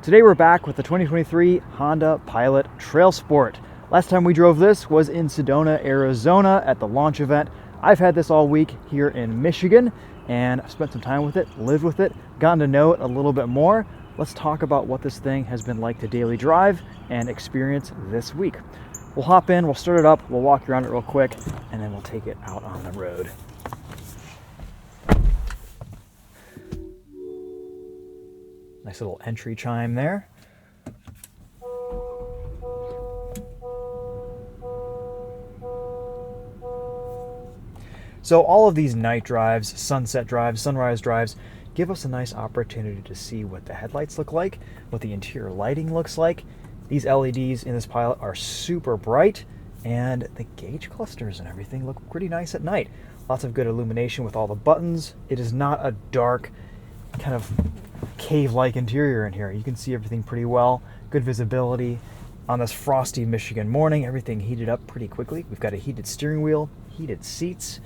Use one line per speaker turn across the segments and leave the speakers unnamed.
Today we're back with the 2023 Honda Pilot Trailsport. Last time we drove this was in Sedona, Arizona at the launch event. I've had this all week here in Michigan and I've spent some time with it, lived with it, gotten to know it a little bit more. Let's talk about what this thing has been like to daily drive and experience this week. We'll hop in, we'll start it up, we'll walk around it real quick, and then we'll take it out on the road. Nice little entry chime there. So all of these night drives, sunset drives, sunrise drives, give us a nice opportunity to see what the headlights look like, what the interior lighting looks like. These LEDs in this Pilot are super bright, and the gauge clusters and everything look pretty nice at night. Lots of good illumination with all the buttons. It is not a dark, kind of cave-like interior in here. You can see everything pretty well. Good visibility. On this frosty Michigan morning, everything heated up pretty quickly. We've got a heated steering wheel, heated seats.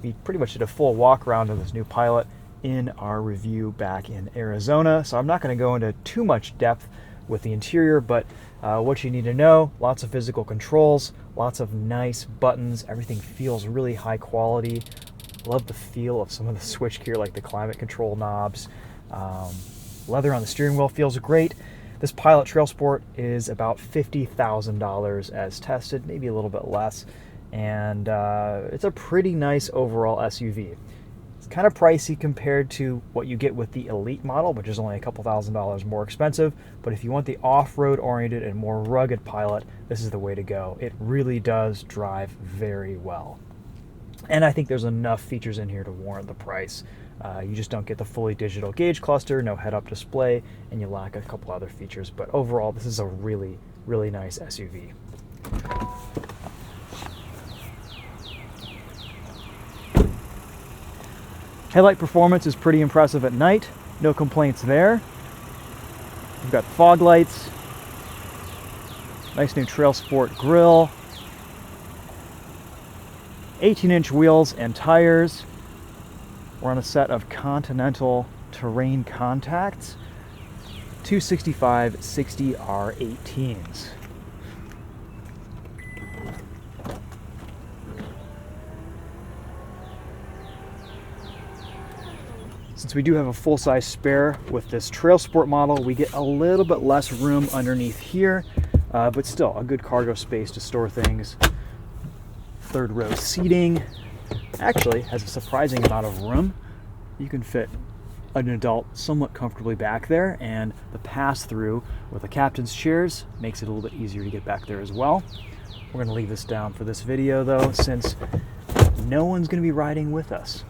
We pretty much did a full walk around of this new Pilot in our review back in Arizona, so I'm not going to go into too much depth with the interior, but what you need to know: lots of physical controls, lots of nice buttons. Everything feels really high quality. Love the feel of some of the switchgear, like the climate control knobs. Leather on the steering wheel feels great. This Pilot Trailsport is about $50,000 as tested, maybe a little bit less, and it's a pretty nice overall SUV. It's kind of pricey compared to what you get with the Elite model, which is only a couple $1,000s more expensive, but if you want the off-road oriented and more rugged Pilot, this is the way to go. It really does drive very well. And I think there's enough features in here to warrant the price. You just don't get the fully digital gauge cluster, no head-up display, and you lack a couple other features. But overall, this is a really, really nice SUV. Headlight performance is pretty impressive at night. No complaints there. We've got fog lights. Nice new Trailsport grille. 18-inch wheels and tires. We're on a set of Continental terrain contacts, 265/60 R18s. Since we do have a full-size spare with this Trailsport model, we get a little bit less room underneath here, but still a good cargo space to store things. Third row seating actually has a surprising amount of room. You can fit an adult somewhat comfortably back there, and the pass-through with the captain's chairs makes it a little bit easier to get back there as well. We're going to leave this down for this video though, since no one's going to be riding with us.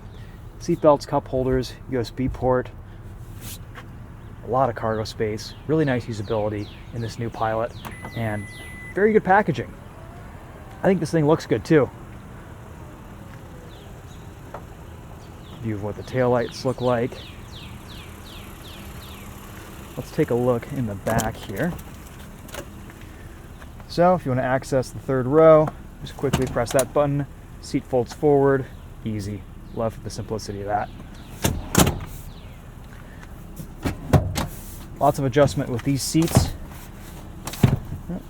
Seat belts, cup holders, USB port, a lot of cargo space, really nice usability in this new Pilot, and very good packaging. I think this thing looks good too. View of what the taillights look like. Let's take a look in the back here. So if you want to access the third row, just quickly press that button. Seat folds forward. Easy. Love the simplicity of that. Lots of adjustment with these seats.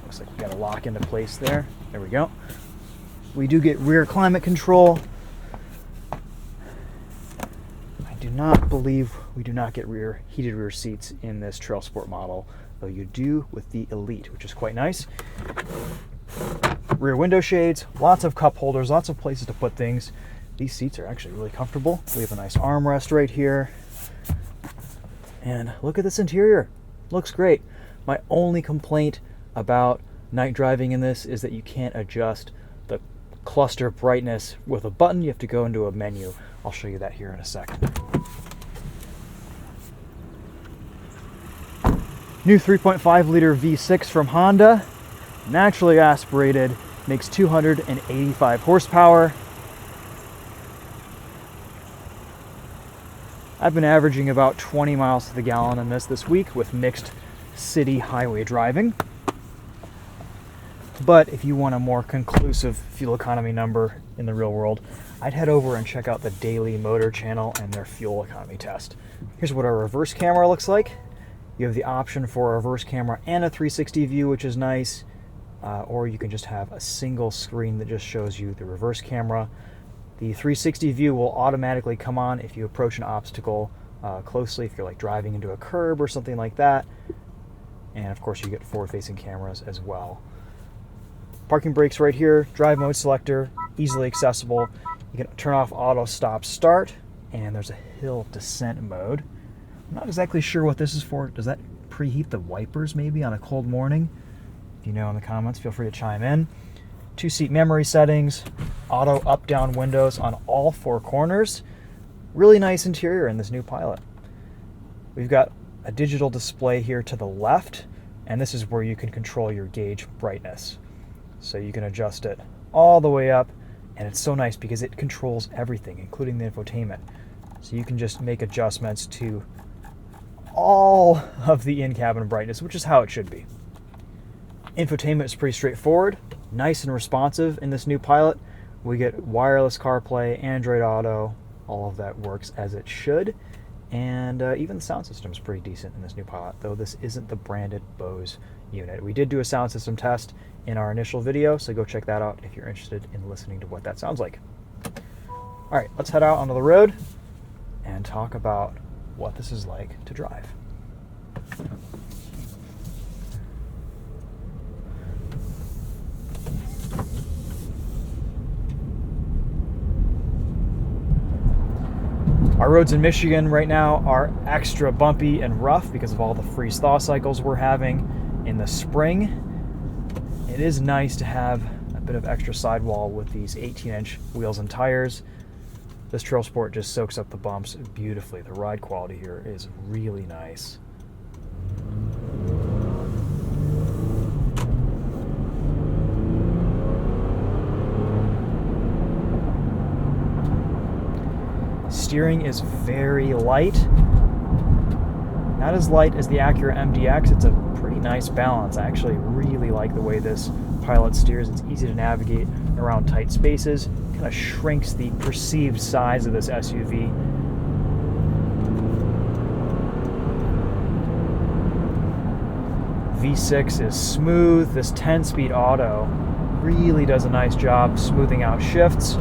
Looks like we got to lock into place there. There we go. We do get rear climate control. I do not believe we do not get heated rear seats in this Trailsport model, though you do with the Elite, which is quite nice. Rear window shades, lots of cup holders, lots of places to put things. These seats are actually really comfortable. We have a nice armrest right here. And look at this interior. Looks great. My only complaint about night driving in this is that you can't adjust the cluster brightness with a button. You have to go into a menu. I'll show you that here in a second. New 3.5 liter V6 from Honda, naturally aspirated, makes 285 horsepower. I've been averaging about 20 miles to the gallon in this week with mixed city highway driving. But if you want a more conclusive fuel economy number in the real world, I'd head over and check out the Daily Motor channel and their fuel economy test. Here's what our reverse camera looks like. You have the option for a reverse camera and a 360 view, which is nice. Or you can just have a single screen that just shows you the reverse camera. The 360 view will automatically come on if you approach an obstacle closely, if you're like driving into a curb or something like that. And of course you get forward-facing cameras as well. Parking brakes right here, drive mode selector, easily accessible. You can turn off auto stop start, and there's a hill descent mode. I'm not exactly sure what this is for. Does that preheat the wipers maybe on a cold morning? If you know in the comments, feel free to chime in. 2-seat memory settings, auto up-down windows on all 4 corners. Really nice interior in this new Pilot. We've got a digital display here to the left, and this is where you can control your gauge brightness. So you can adjust it all the way up, and it's so nice because it controls everything, including the infotainment. So you can just make adjustments to all of the in-cabin brightness, which is how it should be. Infotainment is pretty straightforward, nice and responsive in this new Pilot. We get wireless CarPlay, Android Auto, all of that works as it should. And even the sound system is pretty decent in this new Pilot, though this isn't the branded Bose unit. We did do a sound system test in our initial video, so go check that out if you're interested in listening to what that sounds like. All right, let's head out onto the road and talk about what this is like to drive. Our roads in Michigan right now are extra bumpy and rough because of all the freeze-thaw cycles we're having in the spring. It is nice to have a bit of extra sidewall with these 18-inch wheels and tires. This Trailsport just soaks up the bumps beautifully. The ride quality here is really nice. Steering is very light. Not as light as the Acura MDX. It's a pretty nice balance. I actually really like the way this Pilot steers. It's easy to navigate around tight spaces. Kind of shrinks the perceived size of this SUV. V6 is smooth. This 10-speed auto really does a nice job smoothing out shifts.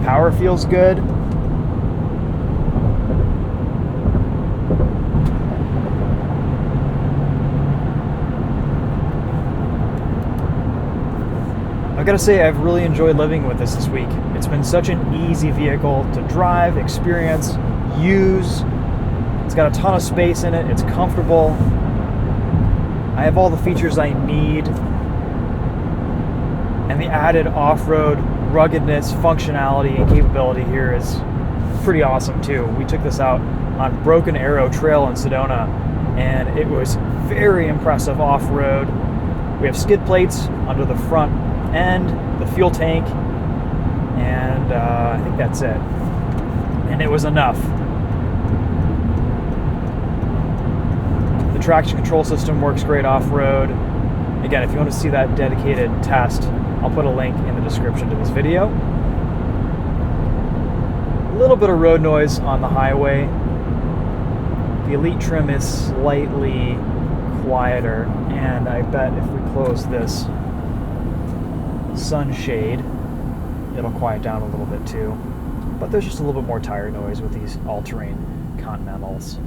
Power feels good. I've got to say, I've really enjoyed living with this week. It's been such an easy vehicle to drive, experience, use. It's got a ton of space in it. It's comfortable. I have all the features I need. And the added off-road ruggedness, functionality, and capability here is pretty awesome too. We took this out on Broken Arrow Trail in Sedona, and it was very impressive off-road. We have skid plates under the front end, the fuel tank, and I think that's it. And it was enough. The traction control system works great off-road. Again, if you want to see that dedicated test, I'll put a link in the description to this video. A little bit of road noise on the highway. The Elite trim is slightly quieter, and I bet if we close this sunshade, it'll quiet down a little bit too. But there's just a little bit more tire noise with these all-terrain Continentals.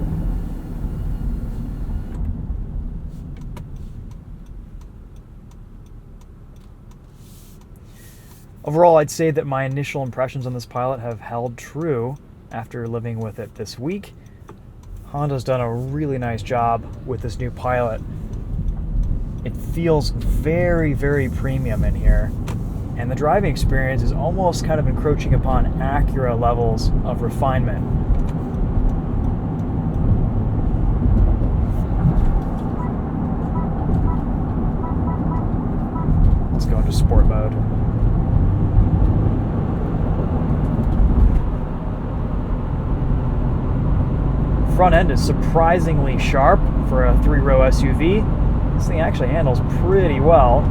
Overall, I'd say that my initial impressions on this Pilot have held true after living with it this week. Honda's done a really nice job with this new Pilot. It feels very, very premium in here, and the driving experience is almost kind of encroaching upon Acura levels of refinement. Let's go into sport mode. Front end is surprisingly sharp for a 3-row SUV. This thing actually handles pretty well.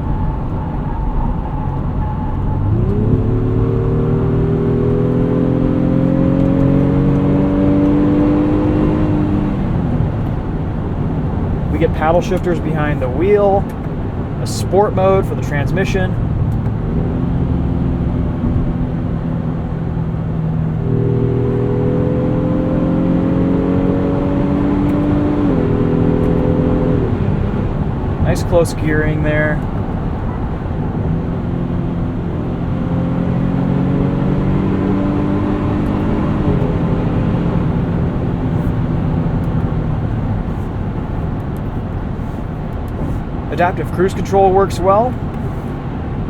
We get paddle shifters behind the wheel, a sport mode for the transmission. Nice close gearing there. Adaptive cruise control works well.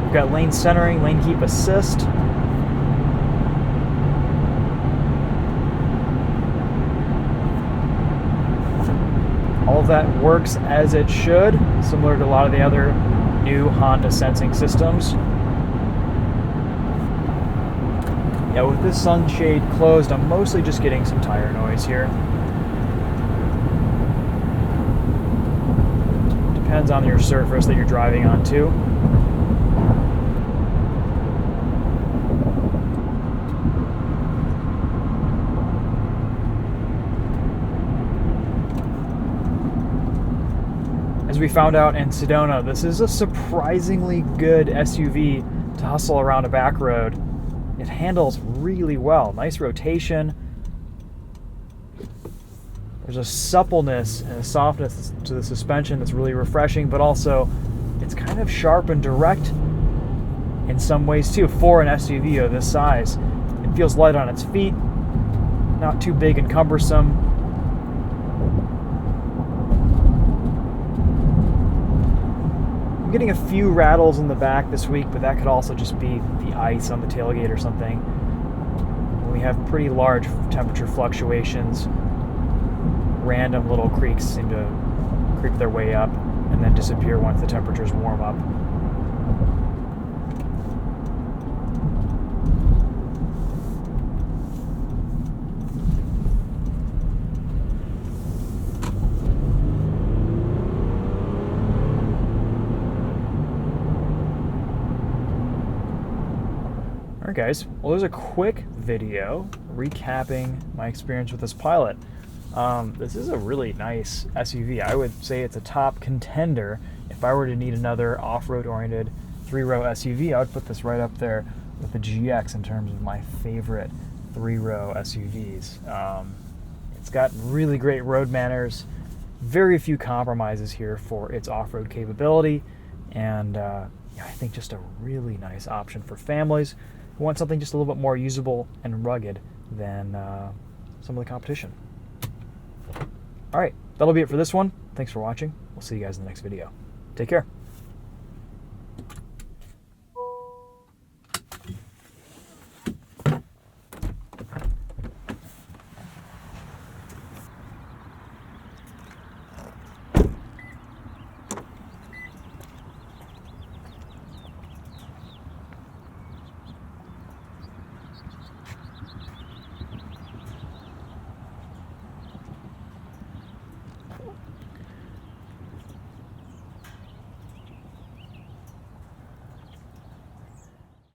We've got lane centering, lane keep assist. All of that works as it should, similar to a lot of the other new Honda sensing systems. Yeah, with this sunshade closed, I'm mostly just getting some tire noise here. Depends on your surface that you're driving on too. As we found out in Sedona, this is a surprisingly good SUV to hustle around a back road. It handles really well. Nice rotation. There's a suppleness and a softness to the suspension that's really refreshing, but also it's kind of sharp and direct in some ways too for an SUV of this size. It feels light on its feet, not too big and cumbersome. I'm getting a few rattles in the back this week, but that could also just be the ice on the tailgate or something. We have pretty large temperature fluctuations. Random little creaks seem to creep their way up and then disappear once the temperatures warm up. Alright guys, well there's a quick video recapping my experience with this Pilot. This is a really nice SUV. I would say it's a top contender. If I were to need another off-road oriented 3-row SUV, I would put this right up there with the GX in terms of my favorite 3-row SUVs. It's got really great road manners, very few compromises here for its off-road capability, and I think just a really nice option for families who want something just a little bit more usable and rugged than some of the competition. All right, that'll be it for this one. Thanks for watching. We'll see you guys in the next video. Take care.